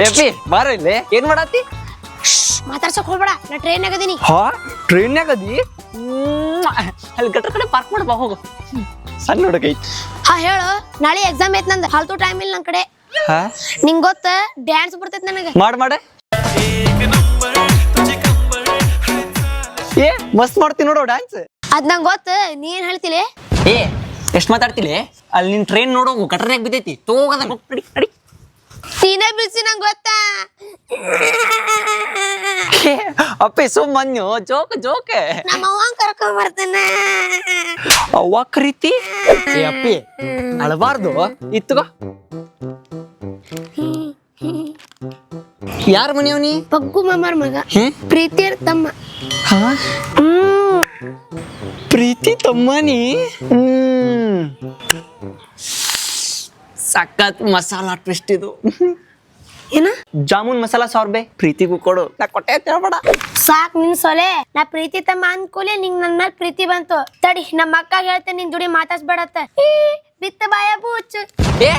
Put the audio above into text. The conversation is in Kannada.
ಏಪಿ ಬಾರ ಇಲ್ಲಿ ಏನ್ ಮಾಡತ್ತಿ? ಮಾತಾಡ್ಸಕ್ ಹೋಗ್ಬೇಡ, ನಾ ಟ್ರೈನ್ ಆಗದೀನಿ. ಹಾ ಟ್ರೈನ್ಯಾಗ ಅದಿ? ಅಲ್ಲಿ ಗಟ್ರ ಕಡೆ ಪಾರ್ಕ್ ಮಾಡಿ ಬಾ ಹೋಗು. ಸಣ್ಣ ಹುಡುಗ ಐತಿ. ಹಾ ಹೇಳು, ನಾಳೆ ಎಕ್ಸಾಮ್ ಐತ್ ನಂದು, ಹಾಲ್ತು ಟೈಮ್ ಇಲ್ಲ ನನ್ ಕಡೆ. ಹಾ ನಿಂಗ್ ಗೊತ್ತ ಡ್ಯಾನ್ಸ್ ಬರ್ತೈತ್ ನನಗ. ಮಾಡ ಏ ಮಸ್ತ್ ಮಾಡ್ತೀನಿ ನೋಡು ಡ್ಯಾನ್ಸ್. ಅದ್ ನಂಗ್ ಗೊತ್ತ, ನೀ ಏನ್ ಹೇಳ್ತಿಲೆ? ಏ ಎಷ್ಟ್ ಮಾತಾಡ್ತಿಲಿ? ಅಲ್ಲಿ ನಿನ್ ಟ್ರೈನ್ ನೋಡು ಗಟ್ರನ್ಯಾಗ ಬಿದ್ದೈತಿ, ತಗೋಗದ ನಡಿ ನಡಿ. ನೀನೇ ಬಿಸಿ ನಂಗ್ ಗೊತ್ತಾ. ಅಪ್ಪಿ ಸುಮ್ಮನ್ಯು ಜೋಕ್ ಜೋಕ್. ನಮ್ಮ ಅವ್ವನ್ ಕರ್ಕೊಂಡ್ ಬರ್ತೇನೆ. ಅವ್ವ ಕರೀತಿ? ಏ ಅಪ್ಪಿ ಅಳಬಾರ್ದು, ಇತ್ತುಗೋ. ಯಾರ ಮನೆಯವನಿ? ಪಗ್ಗು ಮಾಮಾರ್ ಮಗ, ಪ್ರೀತಿಯರ್ ತಮ್ಮ. ಪ್ರೀತಿ ತಮ್ಮನಿ? ಸಖತ್ ಮಸಾಲಾ ಟ್ವಿಸ್ಟ್ ಇದು. ಏನ? ಜಾಮೂನ್ ಮಸಾಲಾ ಸಾರ್ಬೆ ಪ್ರೀತಿಗೂ ಕೊಡು. ನಾ ಕೊಟ್ಟೆ ಅಂತ ಹೇಳ್ಬೇಡ. ಸಾಕ್ ನಿನ್ ಸೊಲೆ. ನಾ ಪ್ರೀತಿ ತಮ್ಮ ಅನ್ಕೋಲೆ ನಿಂಗ್ ನನ್ ಮೇಲೆ ಪ್ರೀತಿ ಬಂತು. ತಡಿ ನಮ್ಮ ಅಕ್ಕ ಹೇಳ್ತೇನೆ, ನಿನ್ ಜೋಡಿ ಮಾತಾಡ್ಸ್ಬೇಡತ್ತ. ಬಿತ್ತ ಬಾಯ ಬೂಚ್. ಏ